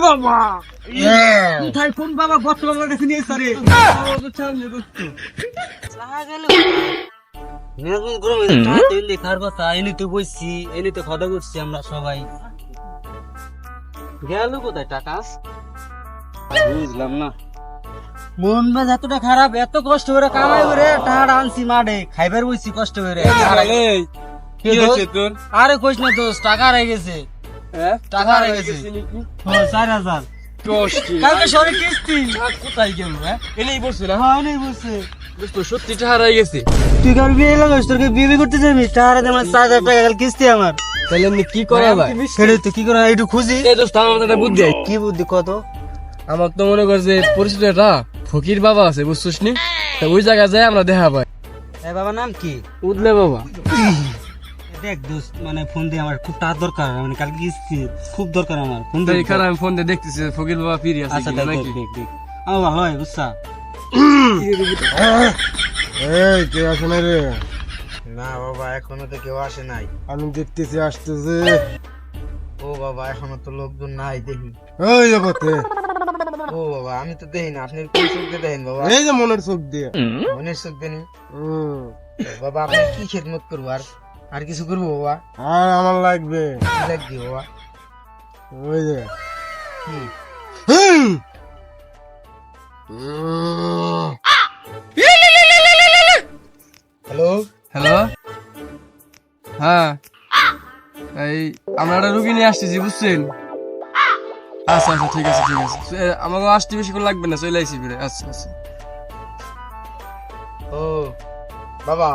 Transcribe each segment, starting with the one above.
বাবা কোথায় কোন বাবা বত্র বাবার কাছে নিয়ে সরে লেখার কথা এনে তো বসছি এনে তো খাওয়া করছি আমরা সবাই গেল কোথায় টাকা বুঝলাম না মন মেজ এতটা খারাপ এত কষ্ট করে কামাই করে টাকা আনছি মাঠে খাইবার বসছি কষ্ট করে আরে কইস না দোষ টাকা রয়ে গেছে টাকা রয়ে গেছে 4,000 কালকে শরীর কিস্তি কোথায় গেল এনেই বসছে না হ্যাঁ এনেই বসছে তো সত্যি টাকা রয়ে গেছে। তুই কার বিয়ে লাগাস তোর বিয়ে করতে যাবি টাকা আমার 4,000 টাকা কাল কিস্তি আমার তাহলে এমনি কি করা যায়? সেটা তুই কি করে একটু খুঁজি এই দোস্ত আমার একটা বুদ্ধি আছে। কি বুদ্ধি কত আমার তো মনে করছে পরিচিত একটা ফকির বাবা আছে বুঝছিস নি, তা ওই জায়গায় যায় আমরা দেখা পাই। এ বাবার নাম কি উদলে বাবা। দেখ দোস্ত মানে ফোন দিয়ে আমার খুব টাকা দরকার মানে কালকে কিস্তি খুব দরকার আমার ফোন তাই দিয়ে খারাপ আমি ফোন দিয়ে দেখতেছি ফকির বাবা ফিরে আছে আচ্ছা কি দেখ নাকি। দেখ দেখ আমার ভালো হয় বুঝছা এই কে আসে না রে? না বাবা এখনো তো কেউ আসে নাই আমি দেখতেছি আসতেছে। ও বাবা এখনো তো লোকজন নাই দেখি ওই জগতে ও বাবা আমি তো দেখি না আপনি কোন চোখ দিয়ে দেখেন বাবা এই যে মনের চোখ দিয়ে। মনের চোখ দিয়ে নি? হুম। বাবা আপনি কি খেদমত করবো আর কিছু করবো বাবা আর আমার লাগবে কি লাগবে বাবা ওই যে কি হুম। হ্যালো হ্যালো, হ্যাঁ এই আমরা একটা রুগী নিয়ে আসতেছি বুঝছেন। আচ্ছা আচ্ছা ঠিক আছে ঠিক আছে, আমাকে আসতে বেশিক্ষণ লাগবে না, চলে আসি ফিরে। আচ্ছা আচ্ছা। ও বাবা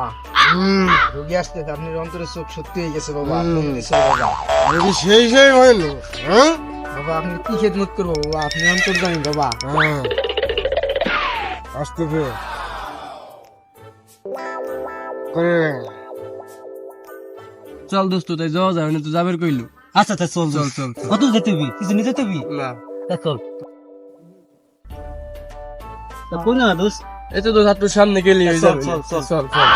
রোগী আসতে আপনার অন্তরের চোখ সত্যি হয়ে গেছে বাবা বাবা রোগী সেই সেই হইল। হ্যাঁ বাবা আপনি কি খেদমত করবো বাবা আপনি অন্তর জানি বাবা হ্যাঁ আসতে ফের করে চল দোস্ত তাই যাওয়া যাবে না তো যাবের কইলো। আচ্ছা তা চল চল চল চল। কত যেতে হবি কিছু নিতে হবি না তা চল তা কোন না দোস্ত এই তো দোস্ত একটু সামনে গেলি হয়ে যাবে। চল, চল, চল চল।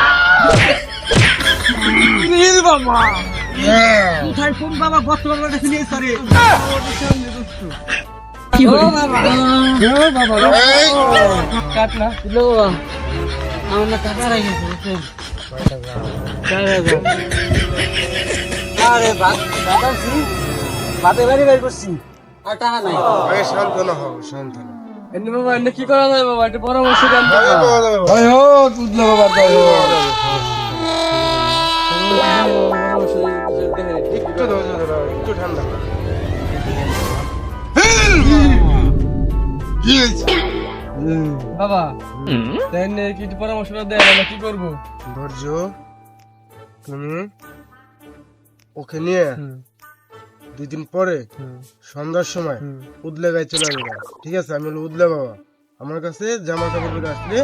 বাবা কোথায় কোন বাবা বত্র বাবার কাছে নিয়ে সরে কি হলো বাবা কাট না দিলো বাবা আমার না টাকা রয়ে গেছে বুঝছেন 4,000 আরে বাবা বাপে বাড়ি বের করছি আর টাকা নাই আরে শান্ত না হও শান্ত না। এমনি বাবা এমনি কি করা যায় বাবা, একটা পরামর্শ দেন তো। আরে বাবা, বাবা। জয় হোক উদলে বাবার জয় হোক। একটু ধৈর্য ধরো, একটু ঠান্ডা করো। কি হয়েছে? বাবা তাই এমনি কি একটু পরামর্শটা দেন, আমরা কি করবো? ধৈর্য তুমি ওকে নিয়ে 2 দিন পরে সন্ধ্যার সময় উদলে গায়ে চলে যাবে। ঠিক আছে আমি হলো উদলে বাবা, আমার কাছে জামা কাপড় পরে আসলে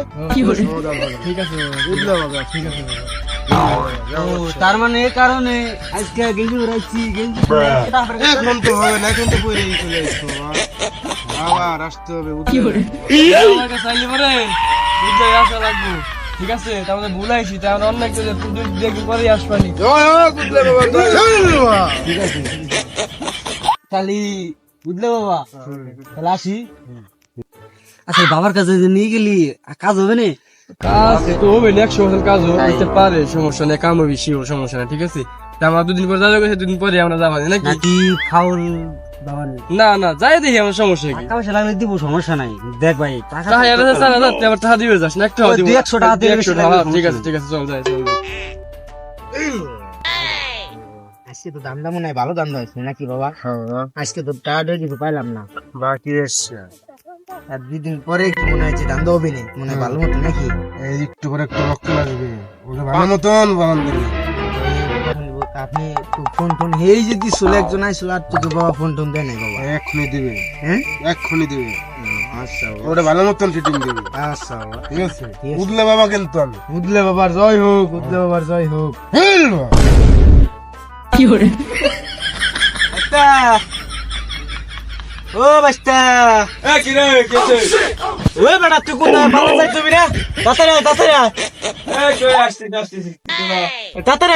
সমাধান হবে। ঠিক আছে বাবা, উদলে বাবা ঠিক আছে বাবা। ও তার মানে এই কারণে আজকে গেঞ্জি উড়াইছি গেঞ্জি এখন তো হবে না, এখন তো পরে চলে আসতো আবার আসতে হবে উদলে। আমার কাছে আইলে পরে উদলে আসা লাগবো। ঠিক আছে তাহলে ভুলাইছি, তাহলে অন্য একটা দেখি পরে আসবানি। জয় হোক উদলে বাবা, জয় বাবা। ঠিক আছে খালি বুঝলে বাবা তাহলে আসি আচ্ছা বাবার কাছে যে নিয়ে গেলি কাজ হবে না কাজ তো হবে না, 100% কাজ হতে পারে, সমস্যা নেই, কাম হবে শিওর, সমস্যা নেই। ঠিক আছে তা আমরা 2 দিন পরে যাবো, 2 দিন পরে আমরা যাবো নাকি? নাকি ফাউল বাবা না না যাই দেখি আমার সমস্যা কি। টাকা পয়সা লাগলে দিব সমস্যা নাই দেখ ভাই টাকা টাকা এর কাছে 4,000 তুই আবার টাকা দিবে যাস না, একটা ওই দিব 100 টাকা দিয়ে বেশি 100 টাকা, লাগবে, ঠিক আছে সমস্যা ঠিক আছে চল যাই চল যাই। আজকে তো দাম দাম নাই ভালো দাম হয়েছে নাকি বাবা হ্যাঁ আজকে তো টাকা কিছু পাইলাম না বাকি এসছে আর 2 দিন পরে কি মনে হচ্ছে দাম হবে না মনে হয় ভালো মতো নাকি এই একটু করে একটু রক্ত লাগবে, ওটা ভালো মতন বানান দিবি। আপনি ফোন টোন এই যদি চলে একজন আইসল আর তো বাবা ফোন টোন দেয় না বাবা এক্ষুনি দিবে, হ্যাঁ এক্ষুনি দিবে, আচ্ছা ওটা ভালো মতন ফিটিং দিবে। আচ্ছা বাবা ঠিক আছে উদলে বাবা কিন্তু আমি উদলে বাবার জয় হোক উদলে বাবার জয় হোক হেল বাবা। কি করে ও বাস্তা এ কি রে কেছে ও বেটা তুই কোথায় ভালো যাই তুমি না তাড়াতাড়ি এ কই আসছিস তাড়াতাড়ি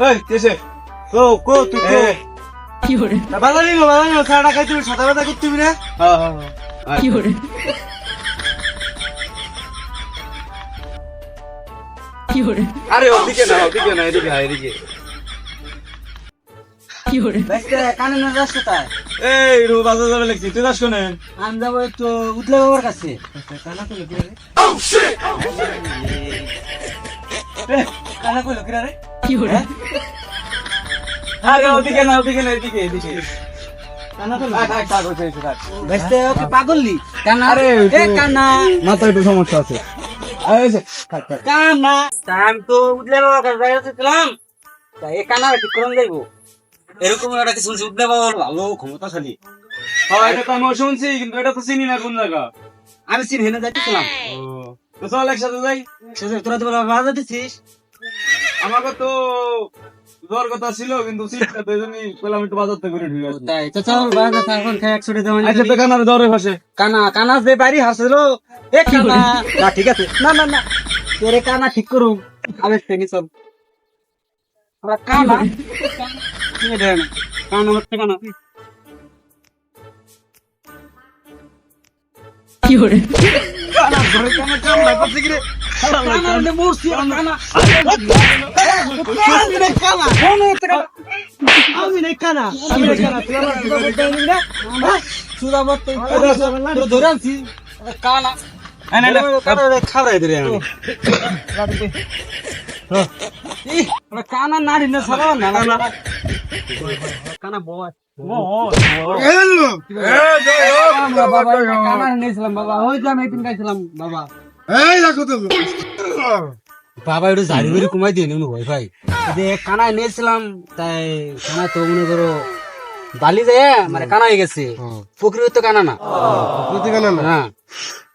এই কেসে কো তুই কো বাজারি গো সারা খাই তুমি সাদা কথা করতে রে হ্যাঁ আরে ওদিকে না এদিকে কানে না যাস কোথায়? এই রু বাজার যাবে লাগছি, তুই যাস কোনে? আমি যাবো একটু উঠলে বাবার কাছে। কানা কইলো কি রে? কানা কইলো কি রে? হ্যাঁ? আরে ওদিকে না এদিকে। কানা কইলো থাক হইছে বেস্তে ওকে পাগললি। কানা আরে এ কানা মাথায় একটু সমস্যা আছে। কানা টাইম তো উঠলে বাবার কাছে যাইছিলাম। তাই এ কানা ঠিক করন যাইবো। এরকম একটা কিছু শুনছি উঠলে বাবা ভালো ক্ষমতাশালী। হ্যাঁ এটা তো আমি শুনছি, কিন্তু এটা তো চিনি না কোন জায়গা। আমি চিনি না যাইতেছিলাম। তো চল একসাথে যাই। তোরা তো বাজার দিছিস। আমাকে তো জ্বর কথা ছিল, কিন্তু চিন্তা তো এজন্যই বললাম একটু বাজার থেকে ঘুরে ঢুকে আসি। তাই তো চল বাজার থেকে এখন খাই 100 টাকা। আচ্ছা তো কানার জ্বরে বসে। কানা যে বাড়ি হাসছিল এ কানা। না ঠিক আছে। না তোরে কানা ঠিক করুম। আবে ফেনি সব। ওরা কানা কি দেন? কানা মত কানা। কানা ধরে কানা কামড়া করছে কি রে? কানা নে মরছি কানা। আমি নে কানা। তুই আমার বলতে নিবি না? সুদা মত তোর ধরে আনছি কানা। এনে কানা খাবড়াই দিরে আমি। কানা নাড়ি না সারা না কানা বয় বাবা একটু ঝাড়ি বেড়ি কমাই দিয়ে নিন ভাই যে কানায় নিয়েছিলাম, তাই কানা তো মনে করো বালি যায় মানে কানা হয়ে গেছে। পুকুরি তো কানা না, হ্যাঁ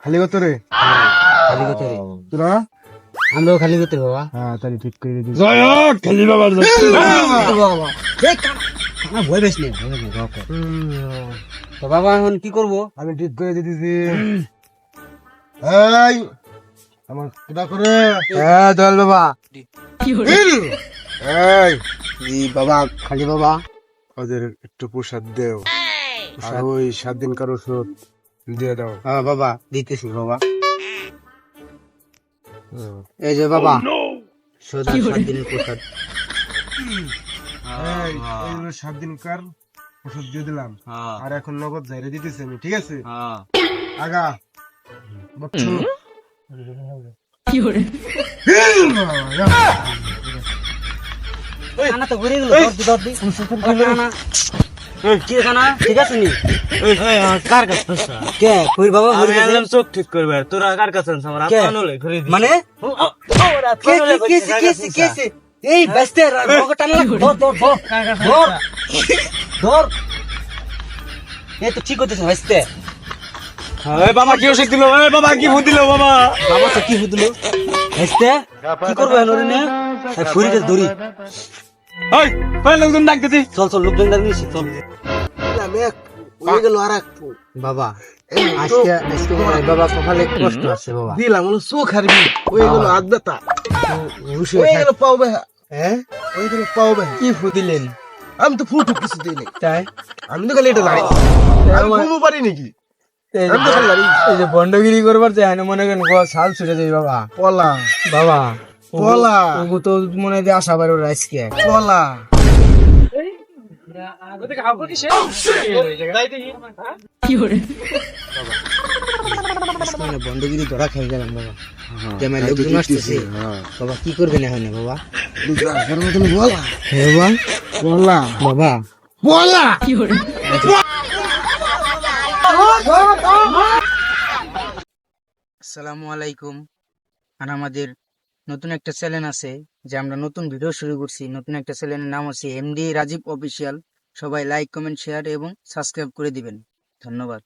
খালি কত রে? খালি করতে তোরা আমরাও খালি করতে বাবা। হ্যাঁ তাহলে ঠিক করে দিই। জয় হোক খালি বাবার জয়। ভয় বেশ নেই তো বাবা, এখন কি করবো? আমি ঠিক করে দিতেছি। এই আমার কিটা করে দল বাবা এই বাবা খালি বাবা ওদের একটু প্রসাদ দেও, আর ওই 7 দিন কার ওষুধ দিয়ে দাও। হ্যাঁ বাবা দিতেছি বাবা। এই যে বাবা সোজা 7 দিনের প্রসাদ। এইগুলো 7 দিন কার ওষুধ দিয়ে দিলাম, আর এখন নগদ যাইরে দিতেছি আমি, ঠিক আছে? আগা বচ্চু কানা তো ঘুরে গেল। কি কানা ঠিক আছে নি? কার কাছে কে কই বাবা? চোখ ঠিক করবে তোরা কার কাছে মানে এই ব্যস্ত এই তো ঠিক হতেছে ব্যস্ত। বাবা কি ওষুধ দিল? বাবা কি ভূত দিল? বাবা বাবা তো কি বুঝল ব্যস্ত কি করবে ফুরিতে ধরি। লোকজন ডাকতেছি। চল লোকজন নিয়েছি চল। বাবা বাবা কপালে কষ্ট আছে বাবা। দিলাম হলো চোখ হারবি, ওই গেল হাত ব্যথা, ওই গেল পাও ব্যথা। হ্যাঁ ওই গেল পাও ব্যথা। কি ফু দিলেন? আমি তো ফুটু কিছু দিই নাই, তাই আমি তো খালি এটা জানি। আমি ঘুমো পারি নাকি? আমি তো খালি জানি। এই যে বন্ডগিরি করবার যে আইনে মনে করেন সাল ছুটে যাই বাবা। পলা বাবা পলা ও তো মনে হয় আশা বাইরে রাইসকে পলা বন্ডগিরি ধরা খেয়ে গেলাম বাবা। জামাই লোকজন আসতেছে বাবা, কি করবেন এখন বাবা? বলা হ্যাঁ বাবা পলা বাবা পলা আসসালামু আলাইকুম। আর আমাদের নতুন একটা চ্যানেল আছে, যে আমরা নতুন ভিডিও শুরু করছি। নতুন একটা চ্যানেলের নাম হচ্ছে এমডি রাজীব অফিসিয়াল। সবাই লাইক কমেন্ট শেয়ার এবং সাবস্ক্রাইব করে দিবেন। ধন্যবাদ।